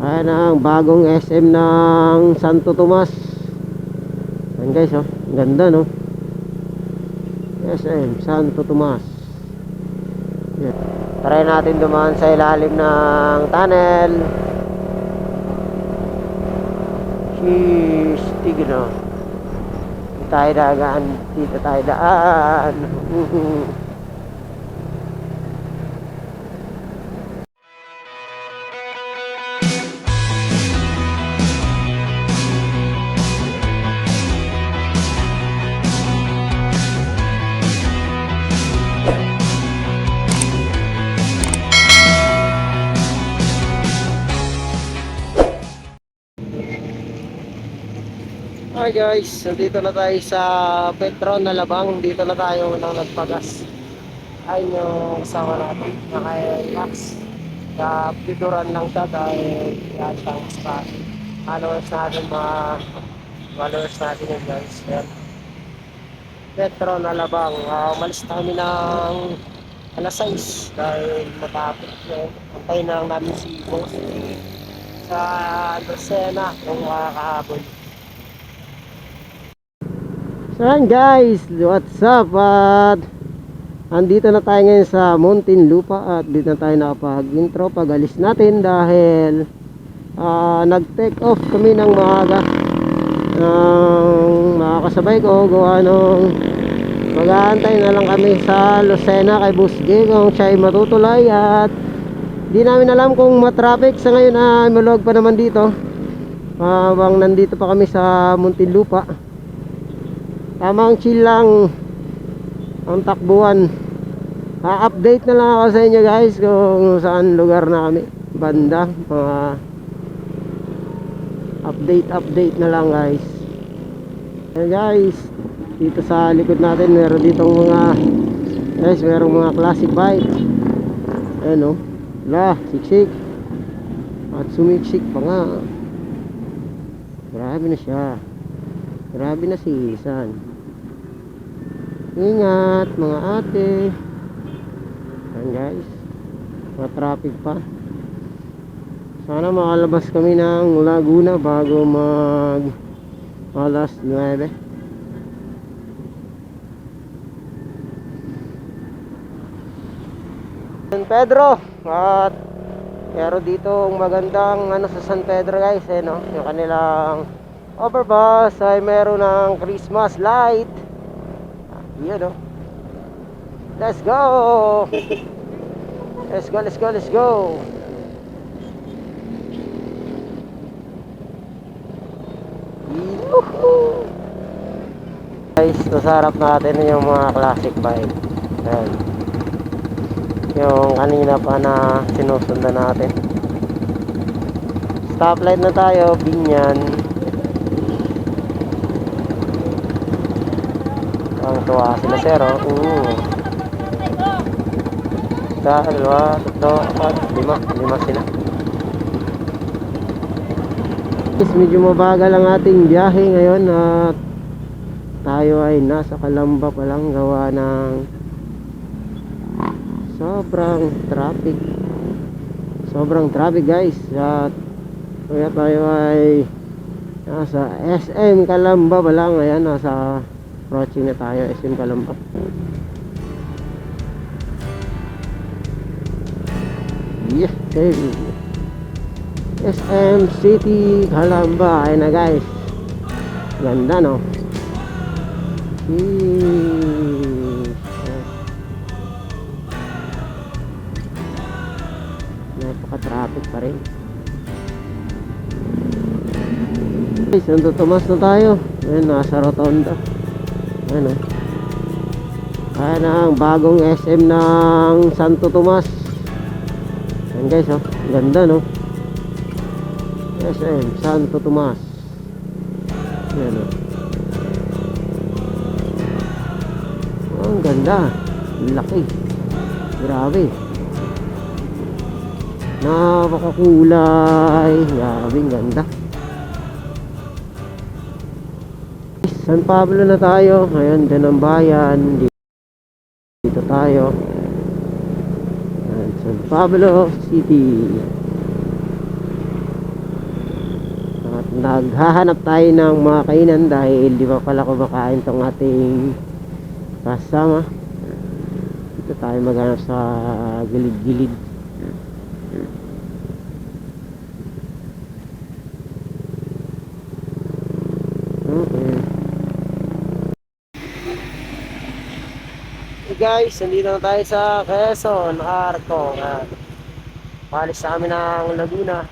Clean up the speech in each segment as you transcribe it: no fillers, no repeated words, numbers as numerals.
Ayan ang bagong SM ng Santo Tomas. Ayan guys, oh, ganda no, SM Santo Tomas. Ayan. Try natin dumaan sa ilalim ng tunnel. Sheesh, tigno. Dito tayo dagaan, dito tayo daan. Hi guys, nandito na tayo sa Petron na Labang. Dito na tayo nang nagpagas. Ayun yung kasama natin na kay Max. Kapituran lang siya dahil yan siyang spot. Followers natin, mga followers natin yun guys. Yan. Petron na Labang. Umalis na kami ng alas 6 dahil matapos yun. Antayin na lang namin si Boss sa Lucena kung makakahabol. So yan guys, what's up? Andito na tayo ngayon sa Muntinlupa at dito na tayo nakapag-intro pag-alis natin dahil nag-take off kami ng maaga ng mga kasabay ko. Gawa nung mag-aantay na lang kami sa Lucena kay Boss G kung siya ay matutulay at di namin alam kung matraffic. Sa ngayon maluwag pa naman dito habang nandito pa kami sa Muntinlupa. Tamang chill lang ang takbuhan. Update na lang ako sa inyo guys kung saan lugar na kami banda. Update na lang guys. Ayan guys, dito sa likod natin meron ditong merong mga classic bike. Ayan o, siksik at sumiksik pa nga. Grabe na siya, grabe na si Isan. Ingat mga ate. Ayan guys, mga traffic pa. Sana makalabas kami ng Laguna bago mag alas 9. San Pedro. At meron dito magandang sa San Pedro guys, no? Yung kanilang overpass ay meron ng Christmas light. Yun o. Let's go. Let's go. Yuhu. Guys, sa harap natin yung mga classic bike. Ayan. Yung kanina pa na sinusundan natin. Stoplight na tayo, Binyan. Ang tuwa sila sir, isa, dalawa, tatlo, apat, lima sila. Medyo mabagal ang ating biyahe ngayon at tayo ay nasa Calamba pa lang gawa ng sobrang traffic guys. At kaya tayo ay nasa SM Calamba pa lang. Ayan, nasa approaching na tayo SM Calamba. Yeah, okay. SM City Calamba. Ayan na guys, ganda no. Napaka-traffic pa rin guys. Santo Tomas na tayo. Ayan, nasa Rotonda. Ayan o. Ayan ang bagong SM ng Santo Tomas. Ayan guys, oh, ganda no. SM Santo Tomas. Ayan o. Oh, ang ganda. Laki. Grabe. Napakakulay. Grabe, ganda. San Pablo na tayo. Ayan, dyan ang bayan. Dito tayo. Ayan, San Pablo City. Naghahanap tayo ng mga kainan dahil di ba pala kumakain tong ating kasama. Dito tayo maghanap sa gilid-gilid. Okay. Hey guys, nandito na tayo sa Quezon, Arco. Palis sa amin ng Laguna.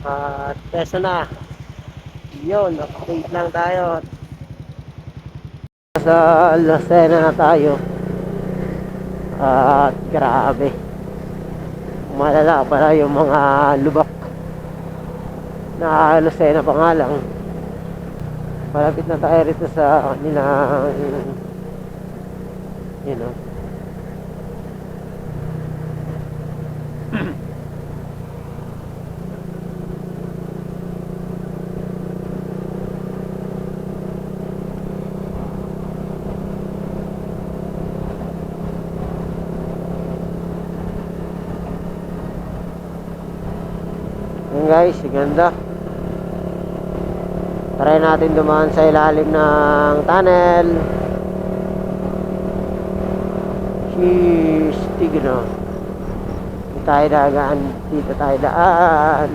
At Quezon na. Yun, update lang tayo. Sa Lucena na tayo. At grabe. Malala pala yung mga lubak na Lucena pa nga lang. Malapit na tayo rito sa kanilang, you know. Yun guys, ganda. Try natin dumaan sa ilalim ng tunnel. Sheesh, tigno. Dito tayo dagaan. Dito tayo daan.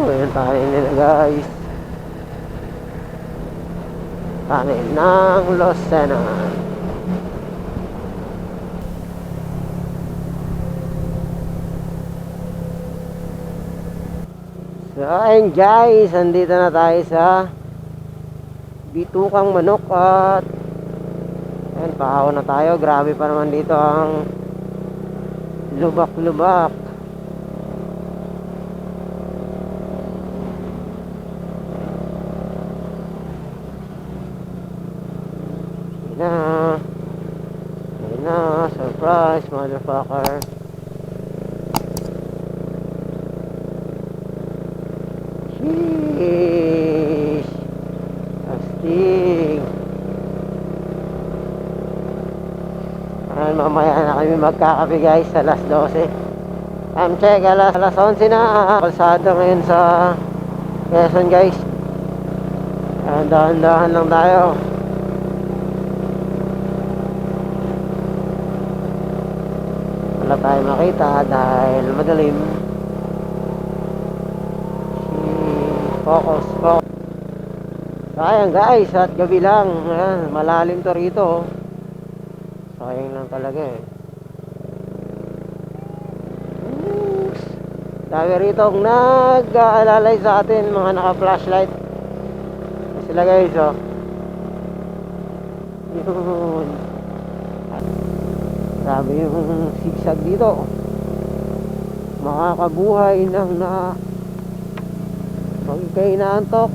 Ayan tayo nila guys. Tunnel ng Lucena. So ayun guys, andito na tayo sa Bitukang Manok. At ayun, pahaw na tayo. Grabe pa naman dito ang lubak-lubak. Ayun na, surprise motherfucker. Sheesh, astig. Mamaya na kami magkakape guys, alas 12. Check, alas 11 na. Kalsada ngayon sa Quezon guys. Dahan-dahan lang tayo. Wala tayo makita dahil madilim. Focus. Sayang guys, at gabi lang. Malalim to rito. Sayang lang talaga eh. Dami rito ang nag-aalalay sa atin, mga naka-flashlight. Sila guys, oh. Yun. Grabe yung sigsag dito. Makakabuhay ng na pag ikay inaantok,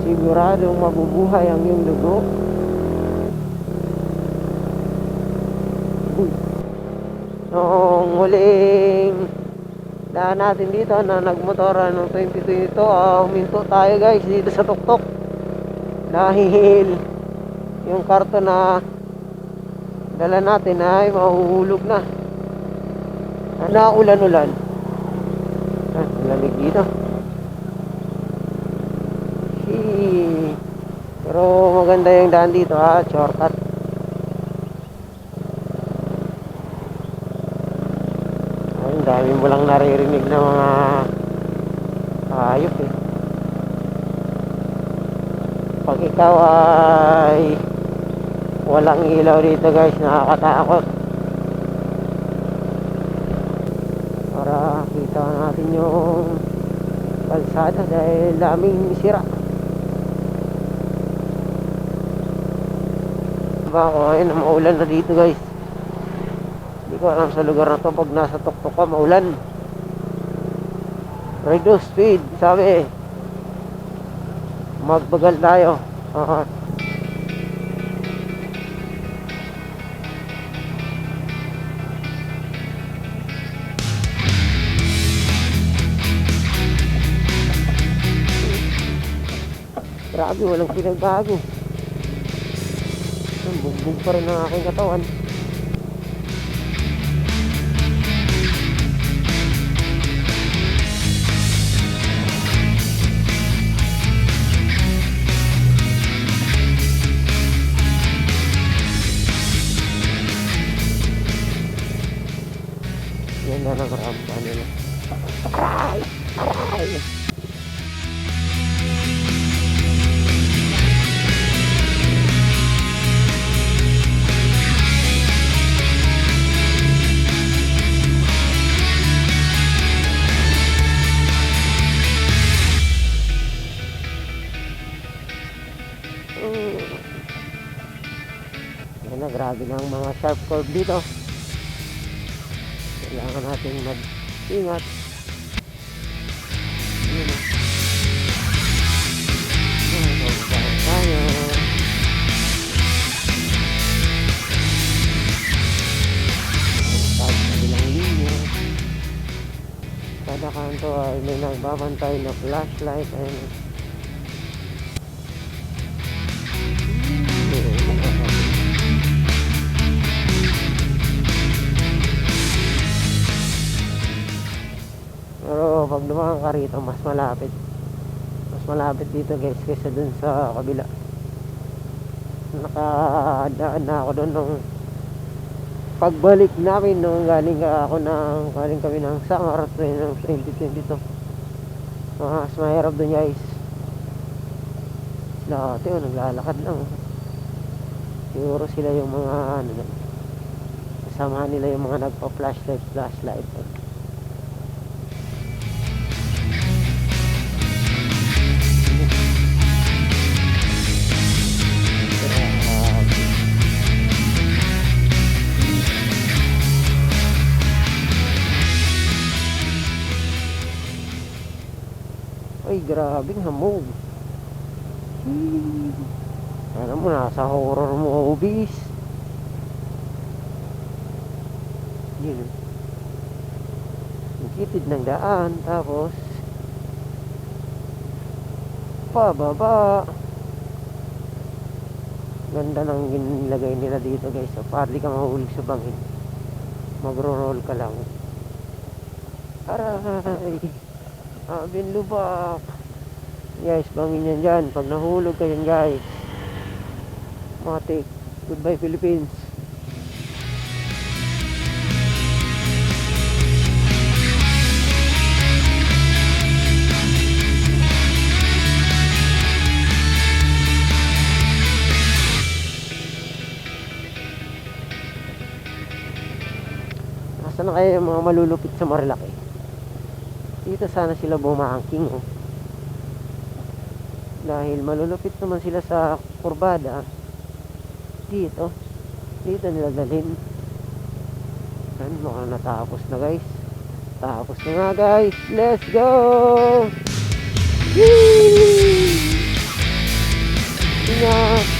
siguradong mabubuhay ang iyong dugo. Noong huling daan natin dito na nagmotora noong 2022, huminto tayo guys dito sa tuktok dahil yung karton na dala natin ay mahuhulog na. Naulan-ulan. Lamig dito. Pero maganda yung daan dito, shortcut. Ang dami mo lang naririnig na mga hayop eh. Pag ikaw ay walang ilaw dito guys, nakakatakot. Para kita natin yung kalsada dahil daming sira. Bako ayun, maulan na dito guys. Hindi ko alam sa lugar na to, pag nasa tuktok ka maulan. Reduce speed, sabi. Magbagal tayo. Grabe, walang pinagbago. Bugbog pa rin ang aking katawan. Yan na ang rampa nila. Aray! Aray! Yan na, grabe na ang mga sharp curve dito. Kailangan natin mag-ingat. Yun na. Tayo. Tapos kabilang linya. Kada kanto ay may nagbabantay na flashlight. Ayun. Pero pag dumaan ka rito, mas malapit dito guys kaysa dun sa kabila. Nakadaan na ako doon nung pagbalik namin nung galing kami ng Samar ng 2022. Mas mahirap dun guys. Dati naglalakad lang. Siguro sila yung mga kasama nila yung mga nagpa-flashlight. Ay, grabing hamog. Alam mo, nasa horror movies. Yun. Ang kitid ng daan. Tapos pababa. Ganda ng ginilagay nila dito guys. So, para di ka mahulog sa bangin. Magro-roll ka lang. Aray. Abin lubak. Guys, bangin yan dyan. Pag nahulog ka yan guys, matik. Goodbye Philippines. Nasaan na kaya yung mga malulupit sa Marilaki? Dito sana sila bumangking dahil malulupit naman sila sa kurbada. Dito nila dalhin. Mukhang natapos na guys. Tapos na nga guys. Let's go! Yee! Ingat!